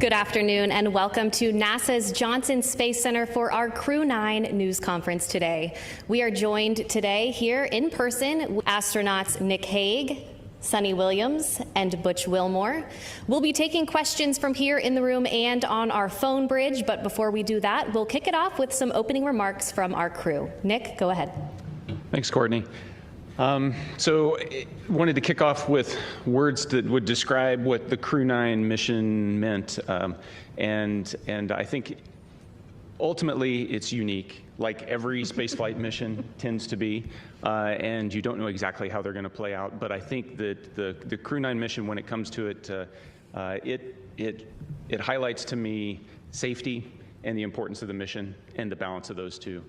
Good afternoon and welcome to NASA's Johnson Space Center for our Crew-9 news conference today. We are joined today here in person with astronauts Nick Hague, Suni Williams, and Butch Wilmore. We'll be taking questions from here in the room and on our phone bridge, but before we do that, we'll kick it off with some opening remarks from our crew. Nick, go ahead. Thanks, Courtney. Wanted to kick off with words that would describe what the Crew-9 mission meant, and I think ultimately it's unique, like every spaceflight mission tends to be, and you don't know exactly how they're going to play out. But I think that the Crew-9 mission, when it comes to it, it highlights to me safety and the importance of the mission and the balance of those two.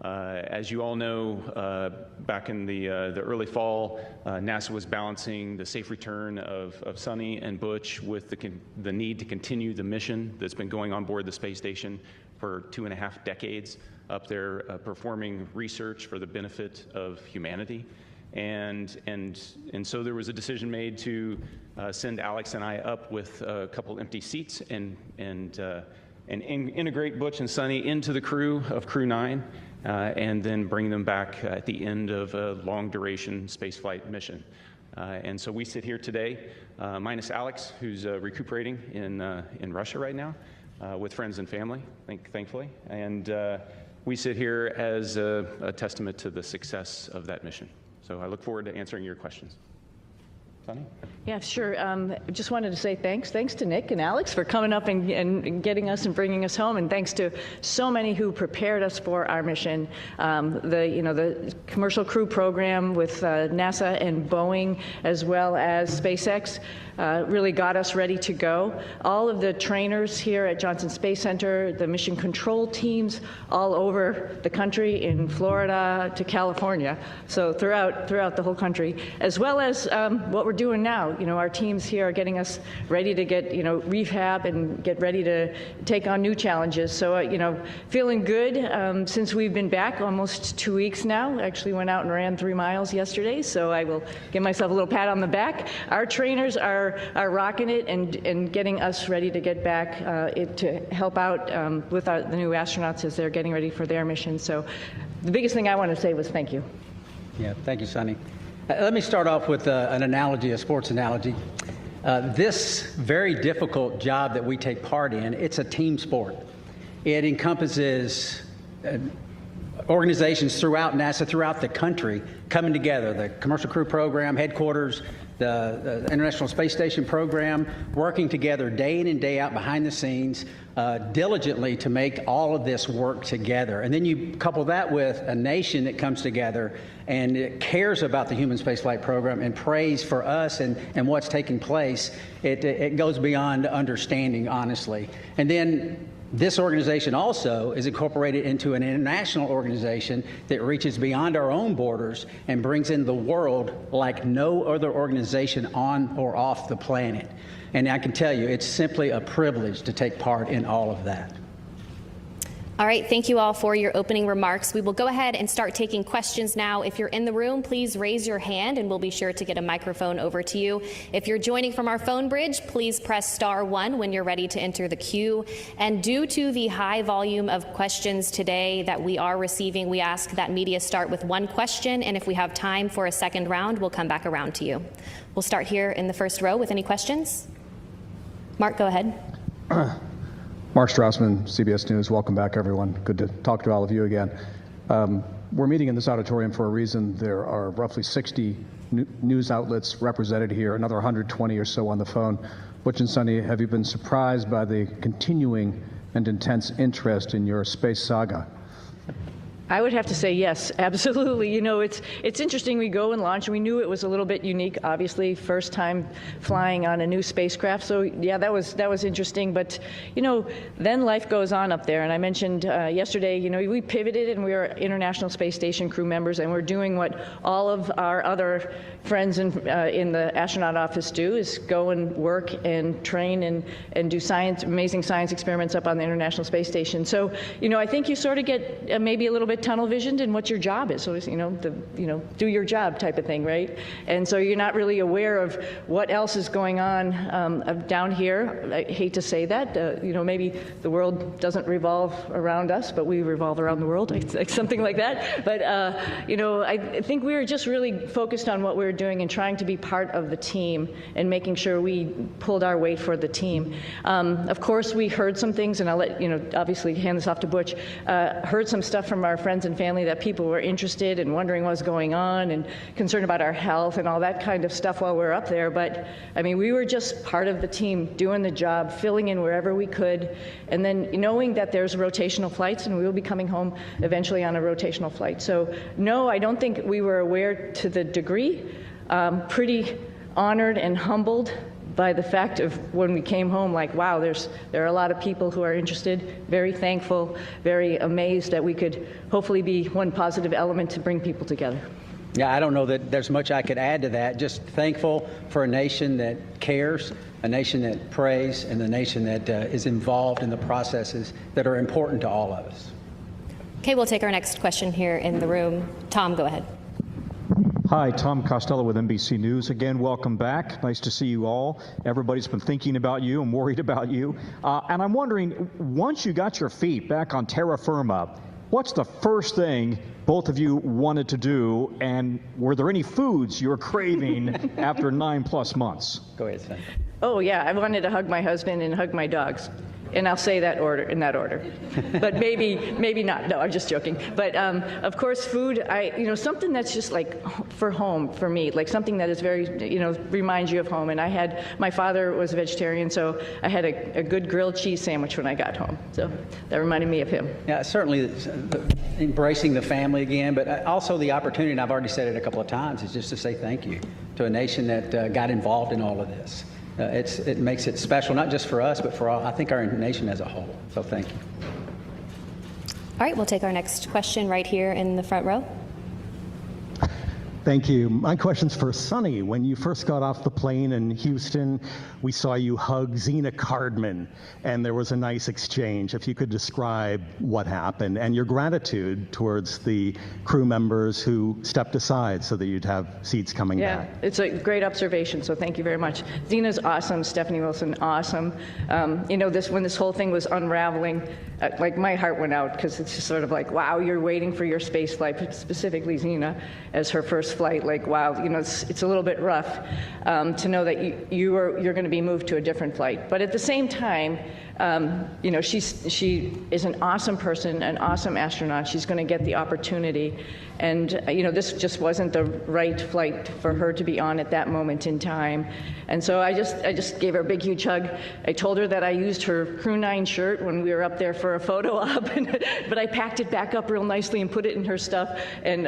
As you all know, back in the early fall, NASA was balancing the safe return of Suni and Butch with the need to continue the mission that's been going on board the space station for 2.5 decades up there, performing research for the benefit of humanity. And so there was a decision made to send Alex and I up with a couple empty seats and integrate Butch and Suni into the crew of Crew-9. And then bring them back at the end of a long-duration spaceflight mission. And so we sit here today, minus Alex, who's recuperating in Russia right now with friends and family, thankfully. And we sit here as a testament to the success of that mission. So I look forward to answering your questions. Suni? Yeah, sure. Just wanted to say thanks to Nick and Alex for coming up and getting us and bringing us home, and thanks to so many who prepared us for our mission. The Commercial Crew Program with NASA and Boeing, as well as SpaceX, really got us ready to go. All of the trainers here at Johnson Space Center, the mission control teams all over the country, in Florida to California, so throughout the whole country, as well as what we're doing now. Our teams here are getting us ready to get, rehab and get ready to take on new challenges. So, feeling good since we've been back almost 2 weeks now. Actually went out and ran 3 miles yesterday, so I will give myself a little pat on the back. Our trainers are rocking it and getting us ready to get back to help out with the new astronauts as they're getting ready for their mission. So the biggest thing I want to say was thank you. Yeah, thank you, Suni. Let me start off with an analogy, a sports analogy. This very difficult job that we take part in, it's a team sport. It encompasses organizations throughout NASA, throughout the country, coming together. The Commercial Crew Program, headquarters, the International Space Station program, working together day in and day out behind the scenes, diligently to make all of this work together. And then you couple that with a nation that comes together and it cares about the human spaceflight program and prays for us and what's taking place. It goes beyond understanding, honestly. And then this organization also is incorporated into an international organization that reaches beyond our own borders and brings in the world like no other organization on or off the planet. And I can tell you, it's simply a privilege to take part in all of that. All right, thank you all for your opening remarks. We will go ahead and start taking questions now. If you're in the room, please raise your hand and we'll be sure to get a microphone over to you. If you're joining from our phone bridge, please press *1 when you're ready to enter the queue. And due to the high volume of questions today that we are receiving, we ask that media start with 1 question, and if we have time for a second round, we'll come back around to you. We'll start here in the first row with any questions. Mark, go ahead. Mark Strassman, CBS News. Welcome back, everyone. Good to talk to all of you again. We're meeting in this auditorium for a reason. There are roughly 60 news outlets represented here, another 120 or so on the phone. Butch and Suni, have you been surprised by the continuing and intense interest in your space saga? I would have to say yes, absolutely. It's interesting. We go and launch, and we knew it was a little bit unique. Obviously, first time flying on a new spacecraft. So yeah, that was interesting. But then life goes on up there. And I mentioned yesterday, we pivoted, and we are International Space Station crew members, and we're doing what all of our other friends in the astronaut office do: is go and work and train and do amazing science experiments up on the International Space Station. So I think you sort of get maybe a little bit bit tunnel visioned in what your job is. So, do your job type of thing, right? And so you're not really aware of what else is going on down here. I hate to say that. Maybe the world doesn't revolve around us, but we revolve around the world, like something like that. But, I think we were just really focused on what we were doing and trying to be part of the team and making sure we pulled our weight for the team. Of course, we heard some things, and I'll let, obviously hand this off to Butch, heard some stuff from our friends and family that people were interested and wondering what was going on and concerned about our health and all that kind of stuff while we were up there. But, I mean, we were just part of the team doing the job, filling in wherever we could, and then knowing that there's rotational flights and we will be coming home eventually on a rotational flight. So, no, I don't think we were aware to the degree. Pretty honored and humbled by the fact of when we came home, like, wow, there are a lot of people who are interested, very thankful, very amazed that we could hopefully be one positive element to bring people together. Yeah, I don't know that there's much I could add to that. Just thankful for a nation that cares, a nation that prays, and a nation that is involved in the processes that are important to all of us. Okay, we'll take our next question here in the room. Tom, go ahead. Hi, Tom Costello with NBC News. Again, welcome back. Nice to see you all. Everybody's been thinking about you and worried about you. And I'm wondering, once you got your feet back on terra firma, what's the first thing both of you wanted to do? And were there any foods you were craving after 9+ months? Go ahead, son. Oh, yeah, I wanted to hug my husband and hug my dogs. And I'll say that in that order. But maybe not. No, I'm just joking. But of course, food, something that's just like for home for me, like something that is very, reminds you of home. And my father was a vegetarian, so I had a good grilled cheese sandwich when I got home. So that reminded me of him. Yeah, certainly embracing the family again, but also the opportunity, and I've already said it a couple of times, is just to say thank you to a nation that got involved in all of this. It makes it special, not just for us, but for all, I think, our nation as a whole. So thank you. All right, we'll take our next question right here in the front row. Thank you. My question's for Suni. When you first got off the plane in Houston, we saw you hug Zena Cardman, and there was a nice exchange. If you could describe what happened and your gratitude towards the crew members who stepped aside so that you'd have seats coming back. Yeah, it's a great observation, so thank you very much. Zena's awesome, Stephanie Wilson, awesome. When this whole thing was unraveling, like my heart went out because it's just sort of like, wow, you're waiting for your space flight, specifically Zena, as her first flight. Like, wow, it's a little bit rough to know that you're going to be moved to a different flight. But at the same time, she is an awesome person, an awesome astronaut. She's going to get the opportunity. And, this just wasn't the right flight for her to be on at that moment in time. And so I just gave her a big, huge hug. I told her that I used her Crew-9 shirt when we were up there for a photo op, but I packed it back up real nicely and put it in her stuff. And,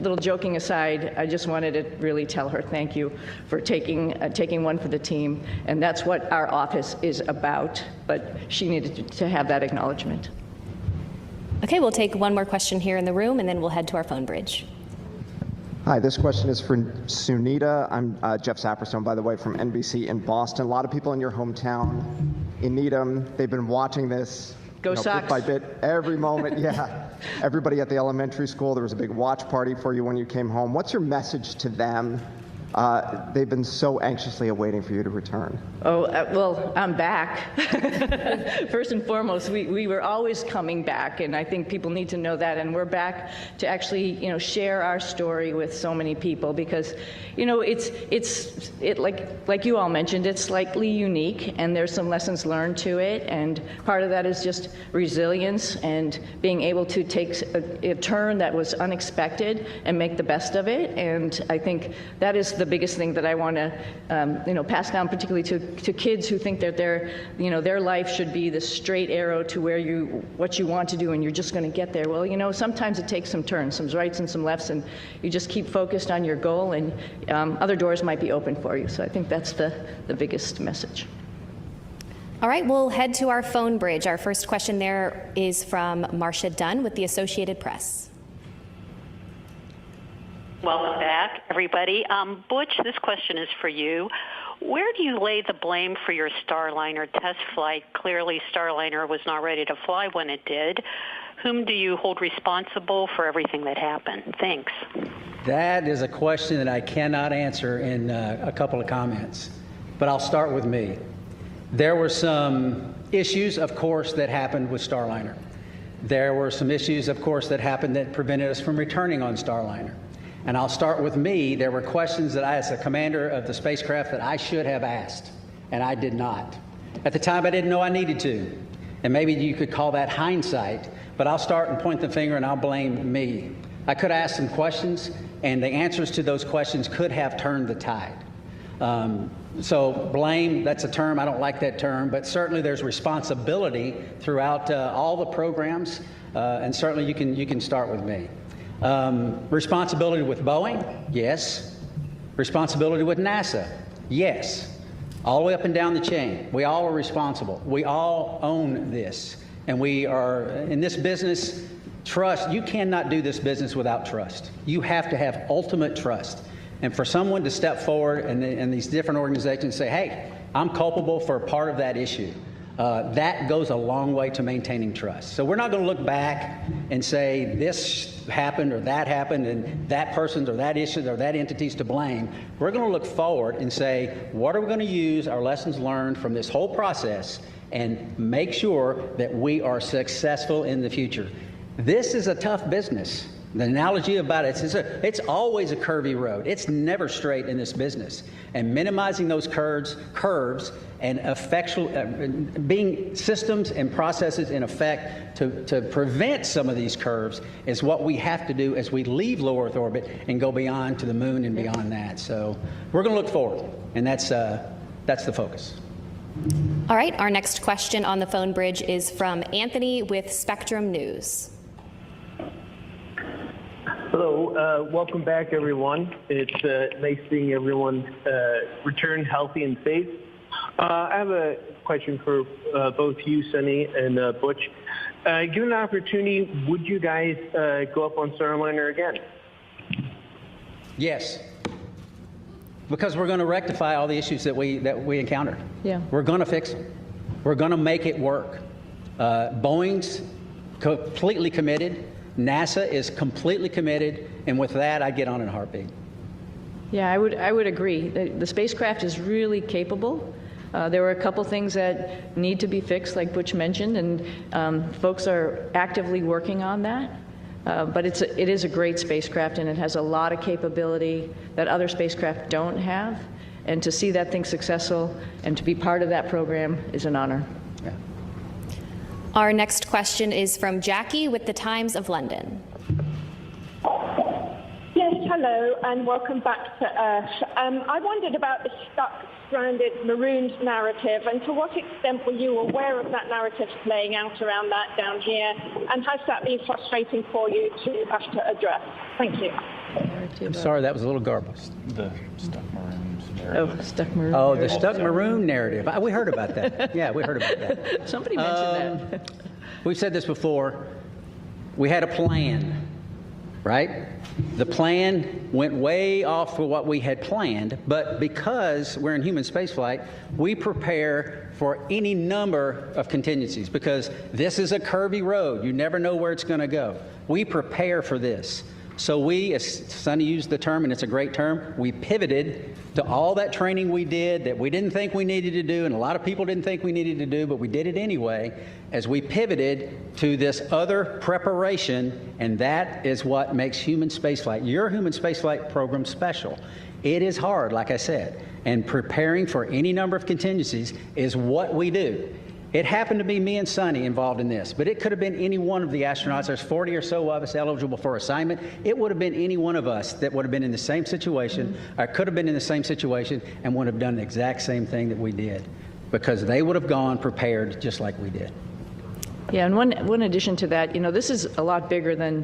little joking aside, I just wanted to really tell her thank you for taking one for the team. And that's what our office is about. But she needed to have that acknowledgement. Okay, we'll take one more question here in the room, and then we'll head to our phone bridge. Hi, this question is for Sunita. I'm Jeff Saperstone, by the way, from NBC in Boston. A lot of people in your hometown in Needham, they've been watching this Go Sox. Bit by bit, every moment. Yeah, everybody at the elementary school, there was a big watch party for you when you came home. What's your message to them? They've been so anxiously awaiting for you to return. Oh, well, I'm back. First and foremost, we were always coming back, and I think people need to know that. And we're back to actually, share our story with so many people because, it's like you all mentioned, it's slightly unique, and there's some lessons learned to it. And part of that is just resilience and being able to take a turn that was unexpected and make the best of it. And I think that is the biggest thing that I want to, pass down, particularly to kids who think that their life should be the straight arrow to what you want to do, and you're just going to get there. Well, sometimes it takes some turns, some rights and some lefts, and you just keep focused on your goal, and other doors might be open for you. So I think that's the biggest message. All right, we'll head to our phone bridge. Our first question there is from Marcia Dunn with the Associated Press. Welcome back, everybody. Butch, this question is for you. Where do you lay the blame for your Starliner test flight? Clearly, Starliner was not ready to fly when it did. Whom do you hold responsible for everything that happened? Thanks. That is a question that I cannot answer in a couple of comments, but I'll start with me. There were some issues, of course, that happened with Starliner. There were some issues, of course, that happened that prevented us from returning on Starliner. And I'll start with me. There were questions that I, as the commander of the spacecraft, that I should have asked, and I did not. At the time, I didn't know I needed to. And maybe you could call that hindsight, but I'll start and point the finger and I'll blame me. I could have asked some questions, and the answers to those questions could have turned the tide. So blame, that's a term, I don't like that term, but certainly there's responsibility throughout all the programs, and certainly you can start with me. Responsibility with Boeing, yes. Responsibility with NASA, yes. All the way up and down the chain. We all are responsible. We all own this. And we are, in this business, trust. You cannot do this business without trust. You have to have ultimate trust. And for someone to step forward and these different organizations say, hey, I'm culpable for part of that issue, that goes a long way to maintaining trust. So we're not going to look back and say this happened or that happened and that person's or that issue or that entity's to blame. We're going to look forward and say, what are we going to use our lessons learned from this whole process and make sure that we are successful in the future. This is a tough business. The analogy about it is it's always a curvy road. It's never straight in this business. And minimizing those curves and being systems and processes in effect to prevent some of these curves is what we have to do as we leave low Earth orbit and go beyond to the moon and beyond that. So we're going to look forward, and that's the focus. All right, our next question on the phone bridge is from Anthony with Spectrum News. Hello, welcome back, everyone. It's nice seeing everyone return healthy and safe. I have a question for both you, Suni, and Butch. Given an opportunity, would you guys go up on Starliner again? Yes, because we're going to rectify all the issues that we encountered. Yeah. We're going to fix them. We're going to make it work. Boeing's completely committed. NASA is completely committed, and with that, I get on in a heartbeat. Yeah, I would agree. The spacecraft is really capable. There were a couple things that need to be fixed, like Butch mentioned, and folks are actively working on that. But it is a great spacecraft, and it has a lot of capability that other spacecraft don't have. And to see that thing successful and to be part of that program is an honor. Yeah. Our next question is from Jackie with the Times of London. Yes, hello, and welcome back to Earth. I wondered about the stuck, stranded, marooned narrative, and to what extent were you aware of that narrative playing out around that down here, and has that been frustrating for you to have to address? Thank you. I'm sorry, that was a little garbled. The stuck maroons. Oh, stuck maroon. Oh, the stuck maroon narrative. We heard about that. Yeah, we heard about that. Somebody mentioned that. We've said this before. We had a plan, right? The plan went way off for what we had planned, but because we're in human spaceflight, we prepare for any number of contingencies because this is a curvy road. You never know where it's going to go. We prepare for this. So we, as Suni used the term, and it's a great term, we pivoted to all that training we did that we didn't think we needed to do, and a lot of people didn't think we needed to do, but we did it anyway, as we pivoted to this other preparation, and that is what makes human spaceflight, your human spaceflight program, special. It is hard, like I said, and preparing for any number of contingencies is what we do. It happened to be me and Suni involved in this, but it could have been any one of the astronauts. There's 40 or so of us eligible for assignment. It would have been any one of us that would have been in the same situation, or could have been in the same situation, and would have done the exact same thing that we did, because they would have gone prepared just like we did. Yeah, and one addition to that, this is a lot bigger than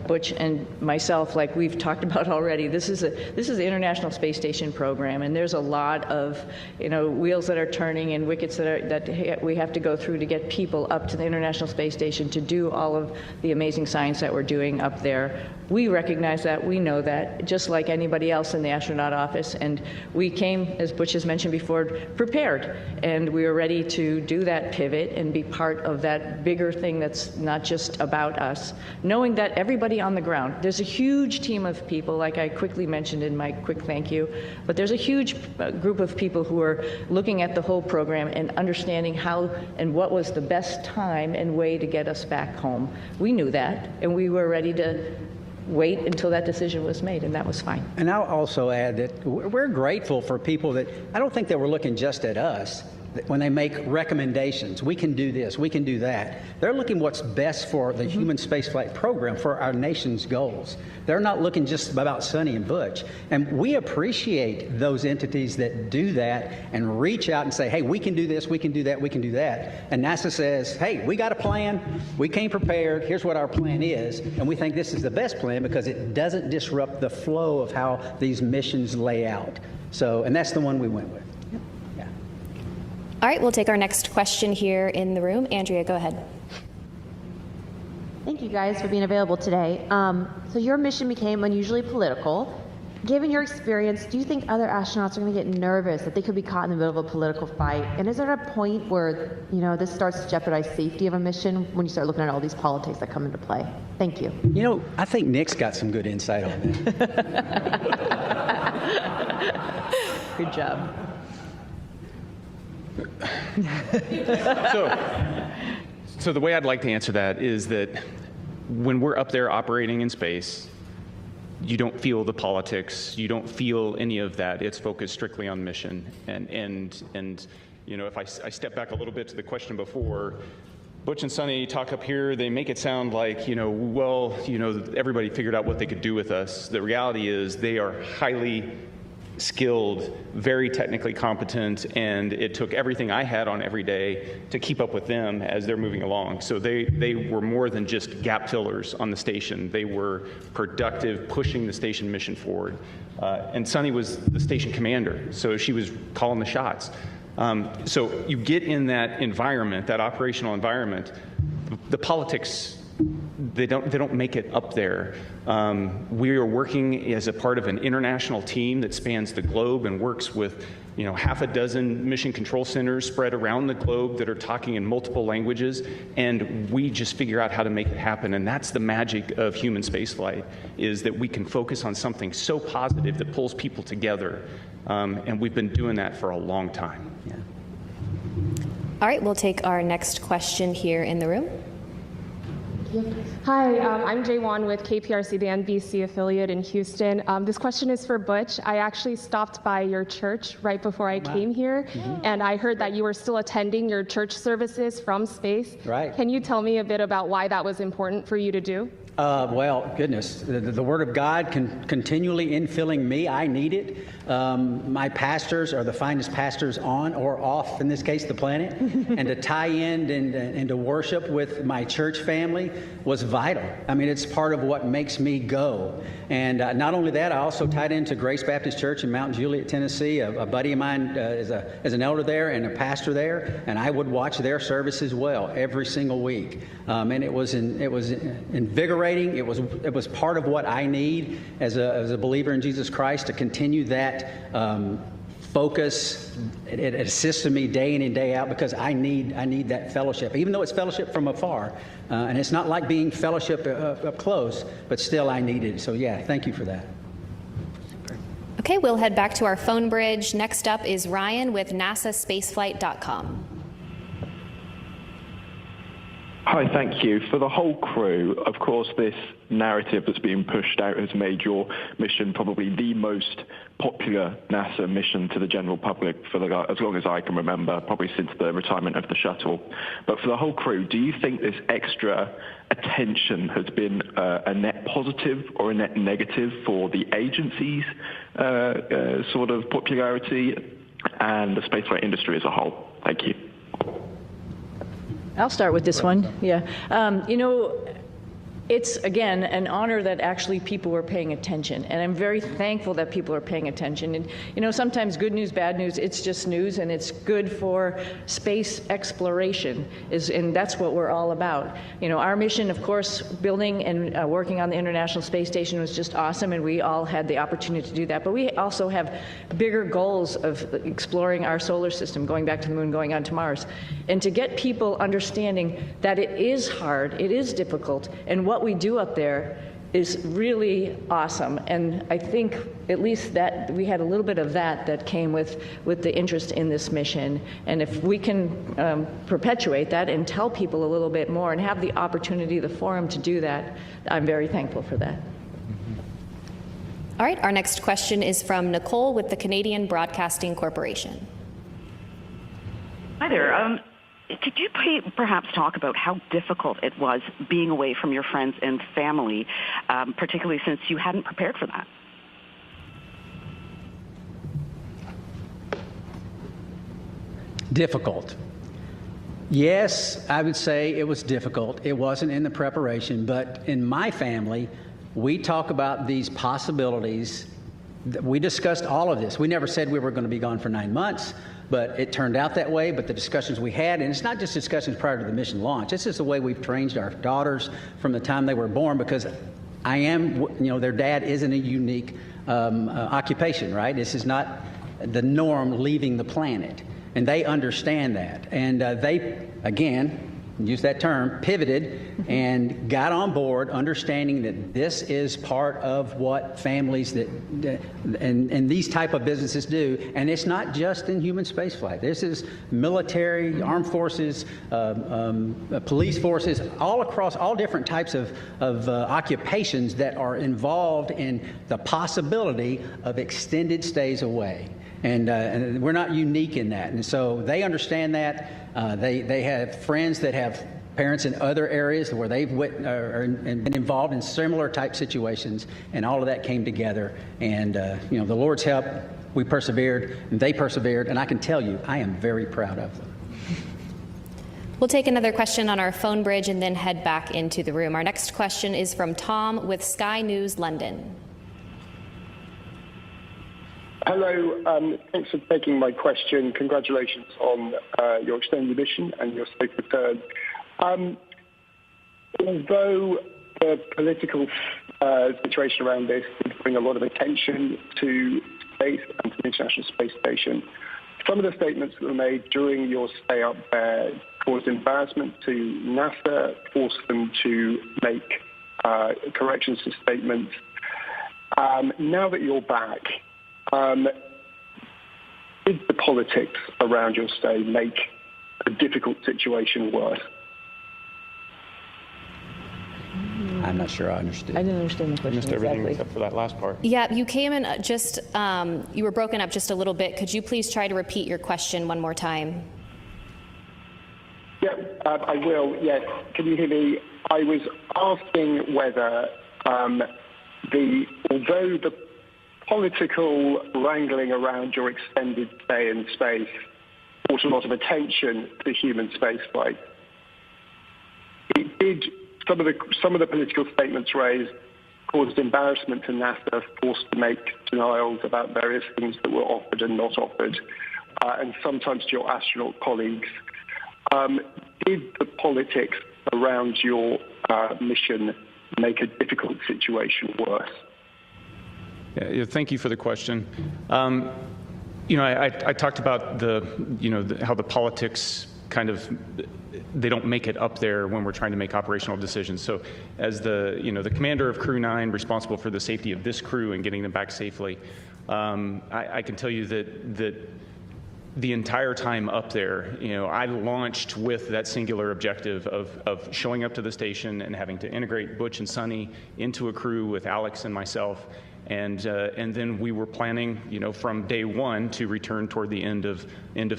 Butch and myself, like we've talked about already, this is the International Space Station program, and there's a lot of wheels that are turning and wickets that we have to go through to get people up to the International Space Station to do all of the amazing science that we're doing up there. We recognize that, we know that, just like anybody else in the astronaut office, and we came, as Butch has mentioned before, prepared, and we were ready to do that pivot and be part of that bigger thing that's not just about us, knowing that everybody on the ground, there's a huge team of people, like I quickly mentioned in my quick thank you, but there's a huge group of people who are looking at the whole program and understanding how and what was the best time and way to get us back home. We knew that, and we were ready to wait until that decision was made, and that was fine. And I'll also add that we're grateful for people that, I don't think they were looking just at us when they make recommendations. We can do this, we can do that. They're looking what's best for the human spaceflight program, for our nation's goals. They're not looking just about Suni and Butch. And we appreciate those entities that do that and reach out and say, hey, we can do this, we can do that, we can do that. And NASA says, hey, we got a plan, we came prepared, here's what our plan is, and we think this is the best plan because it doesn't disrupt the flow of how these missions lay out. So, and that's the one we went with. All right, we'll take our next question here in the room. Andrea, go ahead. Thank you guys for being available today. So your mission became unusually political. Given your experience, do you think other astronauts are going to get nervous that they could be caught in the middle of a political fight? And is there a point where, this starts to jeopardize safety of a mission when you start looking at all these politics that come into play? Thank you. I think Nick's got some good insight on that. Good job. So the way I'd like to answer that is that when we're up there operating in space, you don't feel the politics, you don't feel any of that. It's focused strictly on mission. And if I step back a little bit to the question before, Butch and Suni talk up here, they make it sound like, everybody figured out what they could do with us. The reality is they are highly skilled, very technically competent, and it took everything I had on every day to keep up with them as they're moving along. So they were more than just gap fillers on the station. They were productive, pushing the station mission forward. And Suni was the station commander, so she was calling the shots. So you get in that environment, that operational environment, the politics, they don't make it up there. We are working as a part of an international team that spans the globe and works with half a dozen mission control centers spread around the globe that are talking in multiple languages, and we just figure out how to make it happen. And that's the magic of human spaceflight, is that we can focus on something so positive that pulls people together, and we've been doing that for a long time. Yeah. All right, we'll take our next question here in the room. Hi, I'm Jay Wan with KPRC, the NBC affiliate in Houston. This question is for Butch. I actually stopped by your church right before I came here, and I heard that you were still attending your church services from space. Right. Can you tell me a bit about why that was important for you to do? Well, goodness, the Word of God continually infilling me. I need it. My pastors are the finest pastors on or off, in this case, the planet. And to tie in and to worship with my church family was vital. I mean, it's part of what makes me go. And not only that, I also tied into Grace Baptist Church in Mount Juliet, Tennessee. A buddy of mine is an elder there and a pastor there, and I would watch their service as well every single week. And it was invigorating. It was part of what I need as a believer in Jesus Christ, to continue that focus. It assists me day in and day out, because I need that fellowship, even though it's fellowship from afar, and it's not like being fellowship up close, but still I need it. So yeah, thank you for that. Okay, we'll head back to our phone bridge. Next up is Ryan with NASAspaceflight.com. Hi, thank you. For the whole crew, of course, this narrative that's being pushed out has made your mission probably the most popular NASA mission to the general public for as long as I can remember, probably since the retirement of the shuttle. But for the whole crew, do you think this extra attention has been a net positive or a net negative for the agency's sort of popularity and the spaceflight industry as a whole? Thank you. I'll start with this one. Yeah. it's, again, an honor that actually people were paying attention. And I'm very thankful that people are paying attention. And, you know, sometimes good news, bad news, it's just news, and it's good for space exploration, and that's what we're all about. You know, our mission, of course, building and working on the International Space Station was just awesome, and we all had the opportunity to do that. But we also have bigger goals of exploring our solar system, going back to the moon, going on to Mars. And to get people understanding that it is hard, it is difficult, and what we do up there is really awesome. And I think at least that we had a little bit of that came with the interest in this mission. And if we can perpetuate that and tell people a little bit more and have the opportunity, the forum to do that, I'm very thankful for that. All right, our next question is from Nicole with the Canadian Broadcasting Corporation. Hi there. Could you perhaps talk about how difficult it was being away from your friends and family, particularly since you hadn't prepared for that? Difficult. Yes, I would say it was difficult. It wasn't in the preparation, but in my family, we talk about these possibilities. We discussed all of this. We never said we were going to be gone for 9 months. But it turned out that way. But the discussions we had, and it's not just discussions prior to the mission launch, this is the way we've trained our daughters from the time they were born, because their dad isn't a unique occupation, right? This is not the norm leaving the planet. And they understand that. And they, again, use that term, pivoted and got on board, understanding that this is part of what families and these type of businesses do. And it's not just in human spaceflight. This is military, armed forces, police forces, all across all different types of occupations that are involved in the possibility of extended stays away. And we're not unique in that. And so they understand that. They have friends that have parents in other areas where they've been involved in similar type situations, and all of that came together. And, the Lord's help, we persevered, and they persevered, and I can tell you, I am very proud of them. We'll take another question on our phone bridge and then head back into the room. Our next question is from Tom with Sky News London. Hello, thanks for taking my question. Congratulations on your extended mission and your safe return. Although the political situation around this did bring a lot of attention to space and to the International Space Station, some of the statements that were made during your stay up there caused embarrassment to NASA, forced them to make corrections to statements. Now that you're back, did the politics around your stay make a difficult situation worse? I'm not sure I understood. I didn't understand the question. I missed everything except for that last part. Yeah, you came in you were broken up just a little bit. Could you please try to repeat your question one more time? Yeah, I will. Yes. Can you hear me? I was asking whether although the political wrangling around your extended stay in space brought a lot of attention to human spaceflight, it did. Some of the political statements raised caused embarrassment to NASA, forced to make denials about various things that were offered and not offered, and sometimes to your astronaut colleagues. Did the politics around your mission make a difficult situation worse? Yeah, thank you for the question. I talked about how the politics kind of, they don't make it up there when we're trying to make operational decisions. So as the commander of Crew-9, responsible for the safety of this crew and getting them back safely, I can tell you that the entire time up there, I launched with that singular objective of showing up to the station and having to integrate Butch and Suni into a crew with Alex and myself. And then we were planning, from day one to return toward the end of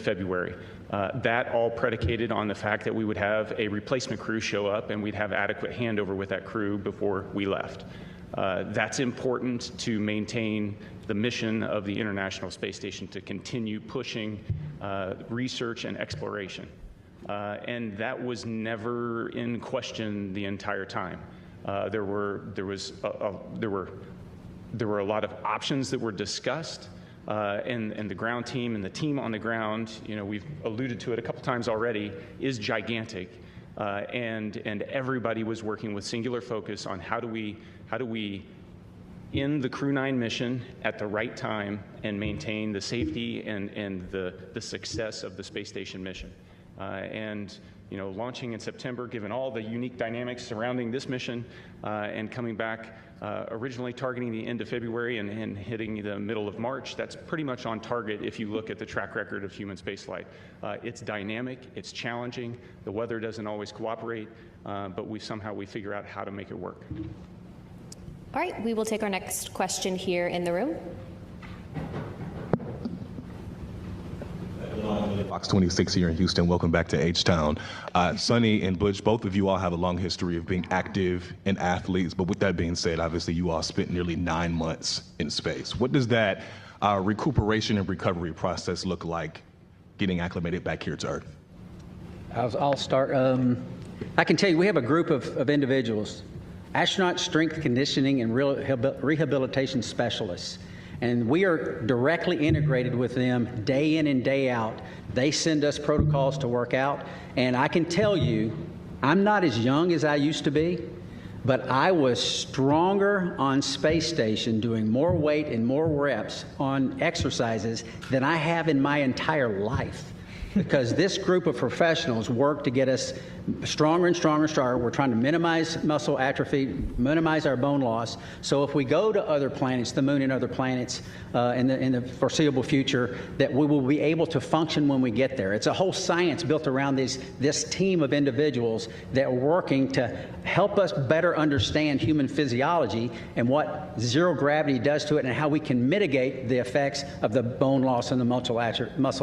February. That all predicated on the fact that we would have a replacement crew show up and we'd have adequate handover with that crew before we left. That's important to maintain the mission of the International Space Station, to continue pushing research and exploration. And that was never in question the entire time. There were a lot of options that were discussed, and the ground team and the team on the ground, we've alluded to it a couple times already, is gigantic, and everybody was working with singular focus on how do we end the Crew-9 mission at the right time and maintain the safety and the success of the space station mission. Launching in September, given all the unique dynamics surrounding this mission, and coming back originally targeting the end of February and hitting the middle of March, that's pretty much on target if you look at the track record of human spaceflight. It's dynamic, it's challenging, the weather doesn't always cooperate, but we figure out how to make it work. All right, we will take our next question here in the room. Fox 26 here in Houston. Welcome back to H-Town. Suni and Butch, both of you all have a long history of being active and athletes, but with that being said, obviously you all spent nearly 9 months in space. What does that recuperation and recovery process look like getting acclimated back here to Earth? I'll start. I can tell you we have a group of individuals, astronaut strength conditioning and rehabilitation specialists. And we are directly integrated with them day in and day out. They send us protocols to work out. And I can tell you, I'm not as young as I used to be, but I was stronger on space station doing more weight and more reps on exercises than I have in my entire life. Because this group of professionals work to get us stronger and stronger and stronger. We're trying to minimize muscle atrophy, minimize our bone loss. So if we go to other planets, the moon and other planets in the foreseeable future, that we will be able to function when we get there. It's a whole science built around this team of individuals that are working to help us better understand human physiology and what zero gravity does to it and how we can mitigate the effects of the bone loss and the muscle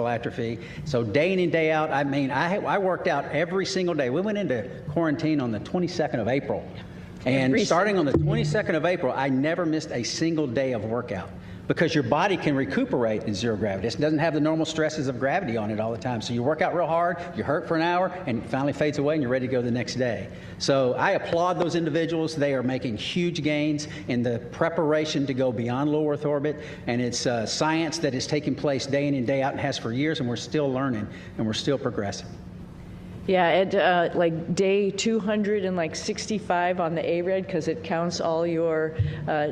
atrophy. So day in and day out, I worked out every single day. We went into quarantine on the 22nd of April. And starting on the 22nd of April, I never missed a single day of workout because your body can recuperate in zero gravity. It doesn't have the normal stresses of gravity on it all the time. So you work out real hard, you hurt for an hour, and it finally fades away and you're ready to go the next day. So I applaud those individuals. They are making huge gains in the preparation to go beyond low Earth orbit. And it's science that is taking place day in and day out and has for years, and we're still learning and we're still progressing. Yeah, at like day 265 on the ARED, because it counts all your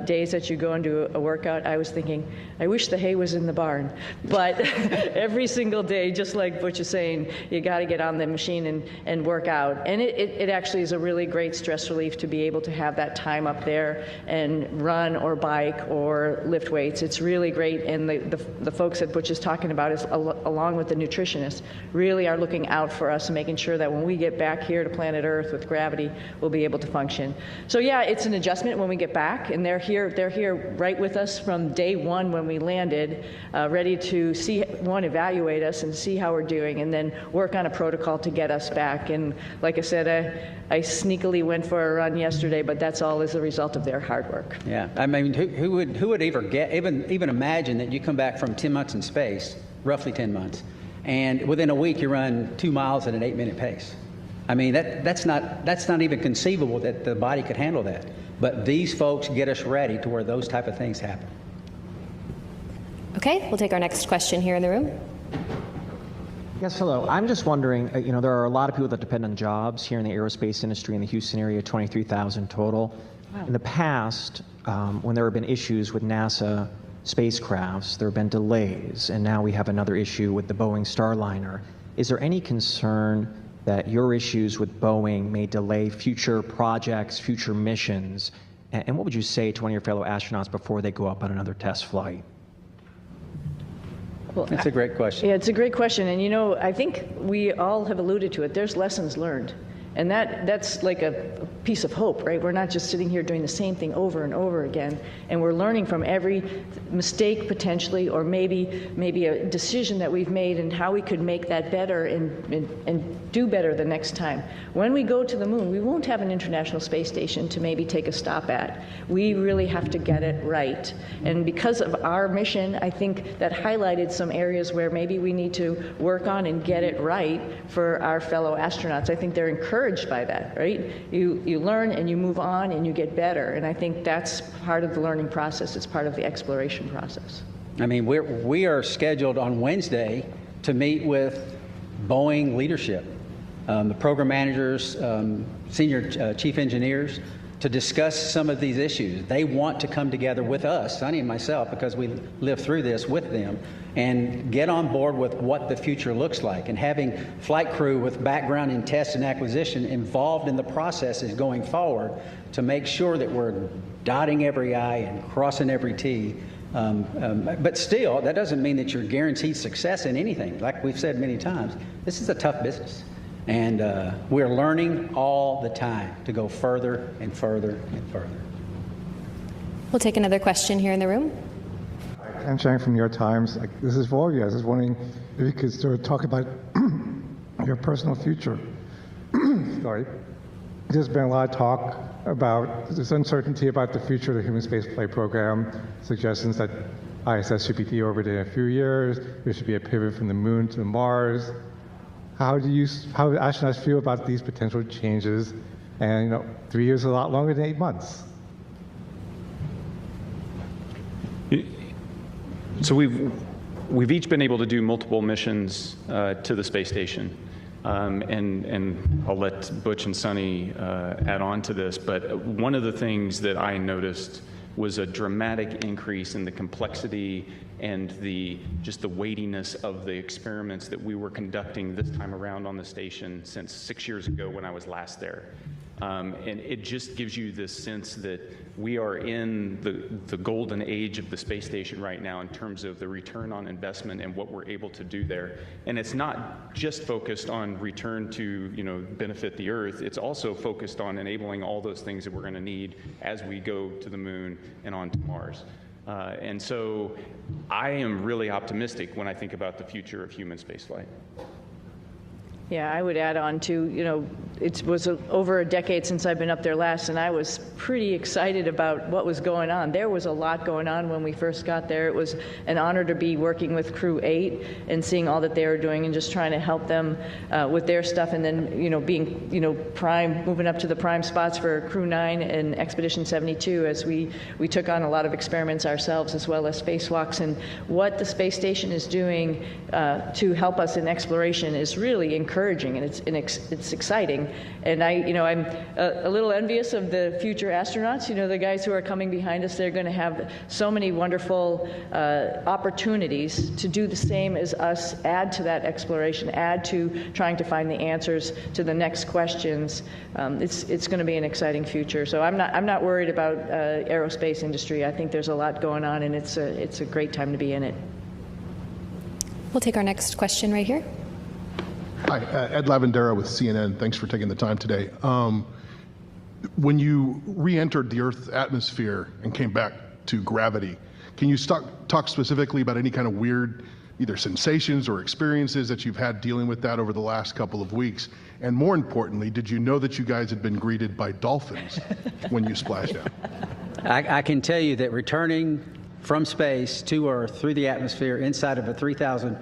days that you go and do a workout, I was thinking, I wish the hay was in the barn. But every single day, just like Butch is saying, you got to get on the machine and work out. And it actually is a really great stress relief to be able to have that time up there and run or bike or lift weights. It's really great. And the folks that Butch is talking about, is along with the nutritionists, really are looking out for us and making sure that when we get back here to planet Earth with gravity, we'll be able to function. So yeah, it's an adjustment when we get back, and they're here right with us from day one when we landed, ready to evaluate us and see how we're doing, and then work on a protocol to get us back. And like I said, I sneakily went for a run yesterday, but that's all as a result of their hard work. Yeah, I mean, who would even imagine that you come back from 10 months in space, roughly 10 months, and within a week you run 2 miles at an 8-minute pace. I mean, that's not even conceivable that the body could handle that. But these folks get us ready to where those type of things happen. Okay, we'll take our next question here in the room. Yes, hello. I'm just wondering, there are a lot of people that depend on jobs here in the aerospace industry in the Houston area, 23,000 total. Wow. In the past, when there have been issues with NASA spacecrafts, there have been delays, and now we have another issue with the Boeing Starliner. Is there any concern that your issues with Boeing may delay future projects, future missions? And what would you say to one of your fellow astronauts before they go up on another test flight? Well, that's a great question. Yeah, it's a great question. And I think we all have alluded to it. There's lessons learned. And that's like a piece of hope, right? We're not just sitting here doing the same thing over and over again, and we're learning from every mistake potentially, or maybe a decision that we've made and how we could make that better and do better the next time. When we go to the moon, we won't have an International Space Station to maybe take a stop at. We really have to get it right. And because of our mission, I think that highlighted some areas where maybe we need to work on and get it right for our fellow astronauts. I think they're encouraged encouraged by that, right? You learn and you move on and you get better. And I think that's part of the learning process. It's part of the exploration process. I mean, we are scheduled on Wednesday to meet with Boeing leadership, the program managers, senior chief engineers, to discuss some of these issues. They want to come together with us, Suni and myself, because we lived through this with them, and get on board with what the future looks like. And having flight crew with background in test and acquisition involved in the processes going forward to make sure that we're dotting every I and crossing every T. But still, that doesn't mean that you're guaranteed success in anything. Like we've said many times, this is a tough business. And we're learning all the time to go further and further and further. We'll take another question here in the room. I'm Chang from New York Times. This is for all of you guys. I was wondering if you could sort of talk about your personal future. Sorry. There's been a lot of talk about this uncertainty about the future of the human spaceflight program, suggestions that ISS should be deorbited in a few years, there should be a pivot from the moon to Mars. How do astronauts feel about these potential changes? And 3 years is a lot longer than 8 months. So we've each been able to do multiple missions to the space station. And I'll let Butch and Suni add on to this, but one of the things that I noticed was a dramatic increase in the complexity and just the weightiness of the experiments that we were conducting this time around on the station since 6 years ago when I was last there. And it just gives you this sense that we are in the golden age of the space station right now in terms of the return on investment and what we're able to do there. And it's not just focused on return to benefit the Earth. It's also focused on enabling all those things that we're going to need as we go to the moon and on to Mars. And so I am really optimistic when I think about the future of human spaceflight. Yeah, I would add on to, it was over a decade since I've been up there last, and I was pretty excited about what was going on. There was a lot going on when we first got there. It was an honor to be working with Crew-9 and seeing all that they were doing and just trying to help them with their stuff, and then, being, prime, moving up to the prime spots for Crew-9 and Expedition 72 as we took on a lot of experiments ourselves as well as spacewalks. And what the space station is doing to help us in exploration is really encouraging, and it's exciting. And I'm a little envious of the future astronauts. The guys who are coming behind us, they're going to have so many wonderful opportunities to do the same as us, add to that exploration, add to trying to find the answers to the next questions. It's going to be an exciting future. So I'm not worried about aerospace industry. I think there's a lot going on, and it's a great time to be in it. We'll take our next question right here. Hi, Ed Lavandera with CNN. Thanks for taking the time today. When you re-entered the Earth's atmosphere and came back to gravity, can you talk specifically about any kind of weird either sensations or experiences that you've had dealing with that over the last couple of weeks? And more importantly, did you know that you guys had been greeted by dolphins when you splashed out? I can tell you that returning from space to Earth through the atmosphere inside of a 3,000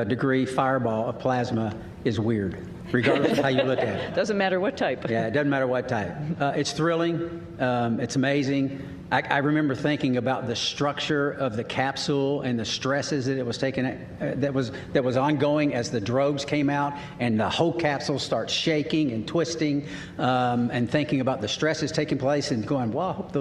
degree fireball of plasma is weird, regardless of how you look at it. Doesn't matter what type. Yeah, it doesn't matter what type. It's thrilling. It's amazing. I remember thinking about the structure of the capsule and the stresses that it was taking, that was ongoing as the drogues came out, and the whole capsule starts shaking and twisting, and thinking about the stresses taking place, and going, "Wow, I hope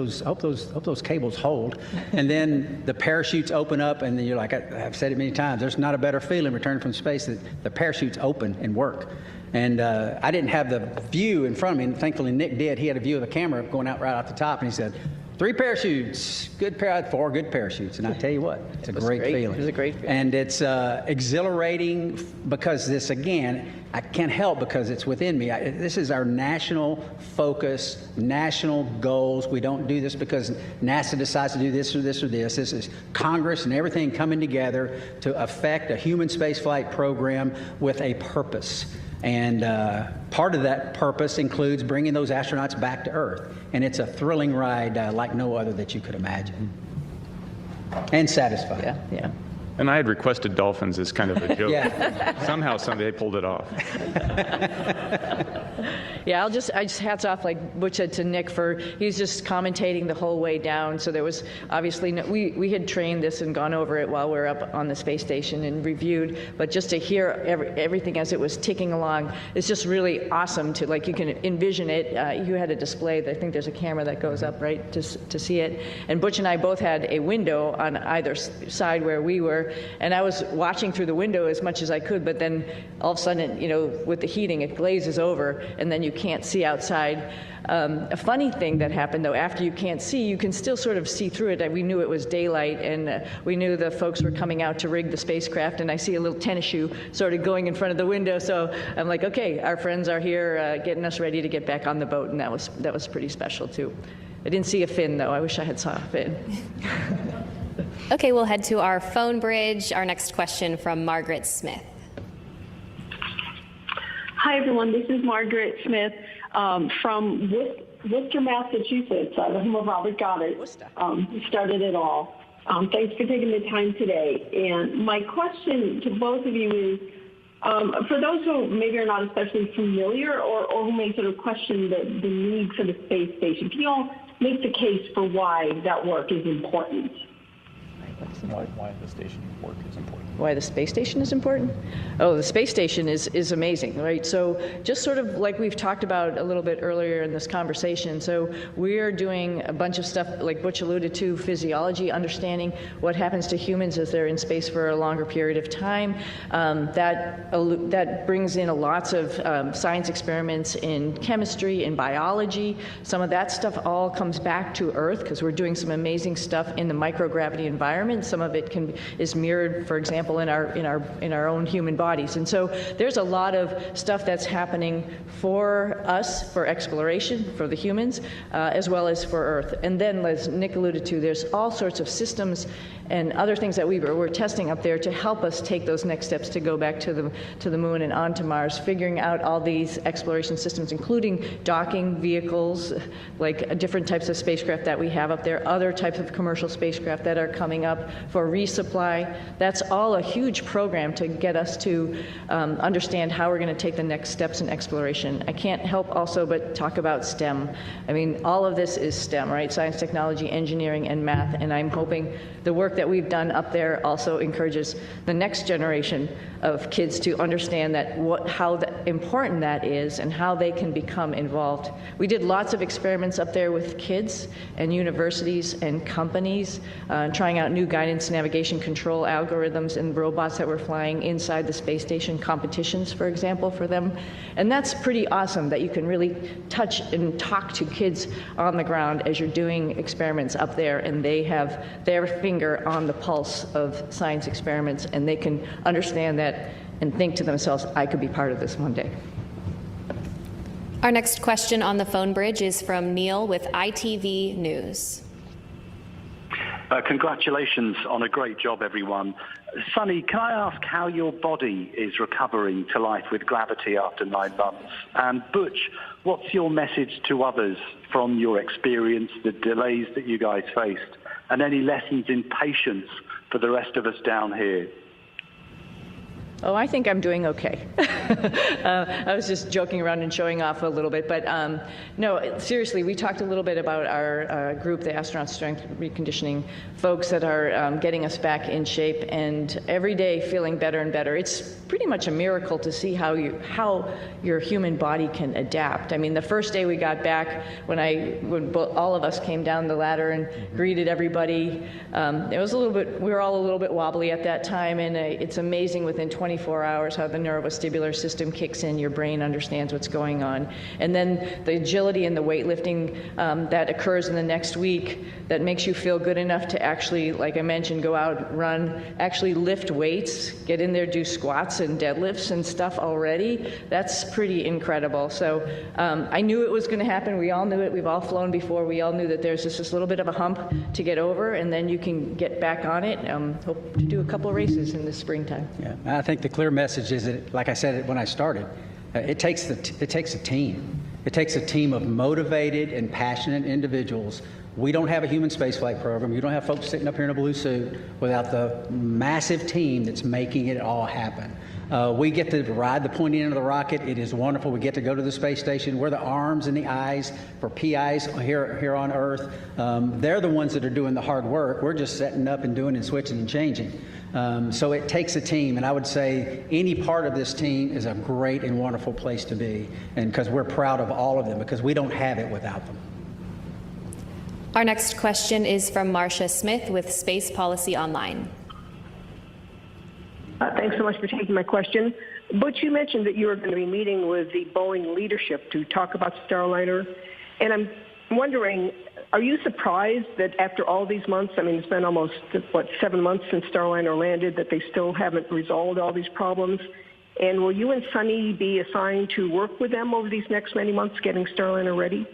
those cables hold." And then the parachutes open up, and then you're like, I've said it many times, there's not a better feeling returning from space that the parachutes open and work. And I didn't have the view in front of me, and thankfully Nick did. He had a view of the camera going out right off the top, and he said, 3 parachutes, good 4 good parachutes. And I tell you what, it's a great feeling. It was a great feeling. And it's exhilarating because this, again, I can't help because it's within me. This is our national focus, national goals. We don't do this because NASA decides to do this or this or this. This is Congress and everything coming together to affect a human spaceflight program with a purpose. And part of that purpose includes bringing those astronauts back to Earth. And it's a thrilling ride like no other that you could imagine. And satisfying. Yeah. And I had requested dolphins as kind of a joke. Yeah. Somehow, they pulled it off. Yeah, I just hats off, like Butch said, to Nick for, he's just commentating the whole way down. So there was obviously, we had trained this and gone over it while we were up on the space station and reviewed, but just to hear everything as it was ticking along, it's just really awesome to, like, you can envision it. You had a display, I think there's a camera that goes up, right, to see it. And Butch and I both had a window on either side where we were, and I was watching through the window as much as I could, but then all of a sudden, you know, with the heating, it glazes over, and then you can't see outside. A funny thing that happened, though, after you can't see, you can still sort of see through it. We knew it was daylight, and we knew the folks were coming out to rig the spacecraft, and I see a little tennis shoe sort of going in front of the window, so I'm like, okay, our friends are here getting us ready to get back on the boat, and that was pretty special, too. I didn't see a fin, though. I wish I had saw a fin. Okay, we'll head to our phone bridge. Our next question from Margaret Smith. Hi, everyone. This is Margaret Smith from Worcester, Massachusetts, the home of Robert Goddard, who started it all. Thanks for taking the time today. And my question to both of you is, for those who maybe are not especially familiar or who may sort of question the need for the space station, can you all make the case for why that work is important? Why the station work is important. Why the space station is important? Oh, the space station is amazing, right? So just sort of like we've talked about a little bit earlier in this conversation, so we're doing a bunch of stuff, like Butch alluded to, physiology, understanding what happens to humans as they're in space for a longer period of time. That brings in lots of science experiments in chemistry, in biology. Some of that stuff all comes back to Earth because we're doing some amazing stuff in the microgravity environment. Some of it is mirrored, for example, in our own human bodies. And so there's a lot of stuff that's happening for us, for exploration, for the humans, as well as for Earth. And then, as Nick alluded to, there's all sorts of systems and other things that we're testing up there to help us take those next steps to go back to the moon and onto Mars, figuring out all these exploration systems, including docking vehicles, like different types of spacecraft that we have up there, other types of commercial spacecraft that are coming up for resupply. That's all a huge program to get us to understand how we're going to take the next steps in exploration. I can't help also but talk about STEM. I mean, all of this is STEM, right? Science, technology, engineering, and math, and I'm hoping the work that we've done up there also encourages the next generation of kids to understand that how important that is and how they can become involved. We did lots of experiments up there with kids and universities and companies, trying out new guidance, navigation, control algorithms and robots that were flying inside the space station, competitions, for example, for them. And that's pretty awesome that you can really touch and talk to kids on the ground as you're doing experiments up there, and they have their finger on the pulse of science experiments, and they can understand that and think to themselves, I could be part of this one day. Our next question on the phone bridge is from Neil with ITV News. Congratulations on a great job, everyone. Suni, can I ask how your body is recovering to life with gravity after 9 months? And Butch, what's your message to others from your experience, the delays that you guys faced, and any lessons in patience for the rest of us down here? Oh, I think I'm doing okay. I was just joking around and showing off a little bit, but no, seriously, we talked a little bit about our group, the Astronaut Strength Reconditioning folks that are getting us back in shape, and every day feeling better and better. It's pretty much a miracle to see how your human body can adapt. I mean, the first day we got back, when all of us came down the ladder and greeted everybody, it was we were all a little bit wobbly at that time, and it's amazing within 24 hours how the neurovestibular system kicks in, your brain understands what's going on. And then the agility and the weightlifting that occurs in the next week that makes you feel good enough to actually, like I mentioned, go out, run, actually lift weights, get in there, do squats and deadlifts and stuff already. That's pretty incredible. So I knew it was going to happen. We all knew it. We've all flown before. We all knew that there's just this little bit of a hump to get over, and then you can get back on it. Hope to do a couple of races in the springtime. Yeah, I think the clear message is that, like I said when I started, it takes a team. It takes a team of motivated and passionate individuals We don't have a human spaceflight program. You don't have folks sitting up here in a blue suit without the massive team that's making it all happen. We get to ride the pointy end of the rocket. It is wonderful. We get to go to the space station. We're the arms and the eyes for PIs here on Earth. They're the ones that are doing the hard work. We're just setting up and doing and switching and changing. So it takes a team, and I would say any part of this team is a great and wonderful place to be, and because we're proud of all of them, because we don't have it without them. Our next question is from Marcia Smith with Space Policy Online. Thanks so much for taking my question. Butch, you mentioned that you were going to be meeting with the Boeing leadership to talk about Starliner, and I'm wondering, are you surprised that after all these months, I mean, it's been almost, 7 months since Starliner landed, that they still haven't resolved all these problems? And will you and Suni be assigned to work with them over these next many months getting Starliner ready?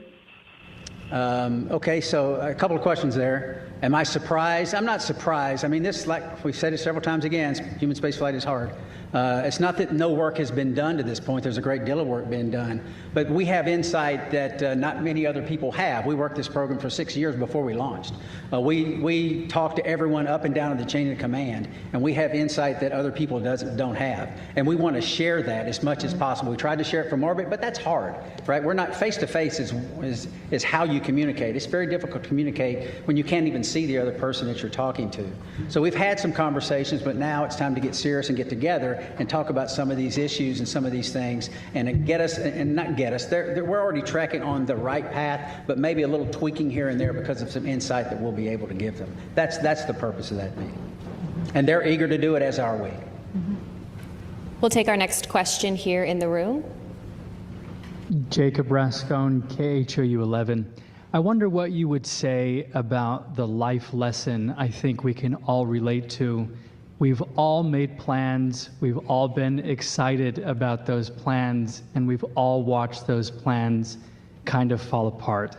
Okay, so a couple of questions there. Am I surprised? I'm not surprised. I mean, this, like we've said it several times again, human spaceflight is hard. It's not that no work has been done to this point. There's a great deal of work being done. But we have insight that not many other people have. We worked this program for 6 years before we launched. We talk to everyone up and down the chain of command, and we have insight that other people don't have. And we want to share that as much as possible. We tried to share it from orbit, but that's hard, right? We're not face-to-face is how you communicate. It's very difficult to communicate when you can't even see the other person that you're talking to. So we've had some conversations, but now it's time to get serious and get together and talk about some of these issues and some of these things and get us, and not get us, we're already tracking on the right path, but maybe a little tweaking here and there because of some insight that we'll be able to give them. That's the purpose of that meeting. And they're eager to do it, as are we. We'll take our next question here in the room. Jacob Rascone, KHOU 11. I wonder what you would say about the life lesson I think we can all relate to. We've all made plans, we've all been excited about those plans, and we've all watched those plans kind of fall apart.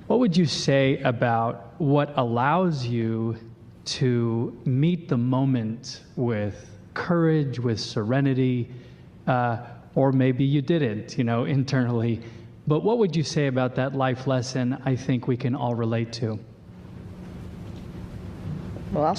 What would you say about what allows you to meet the moment with courage, with serenity, or maybe you didn't, internally. But what would you say about that life lesson I think we can all relate to? Well, I'll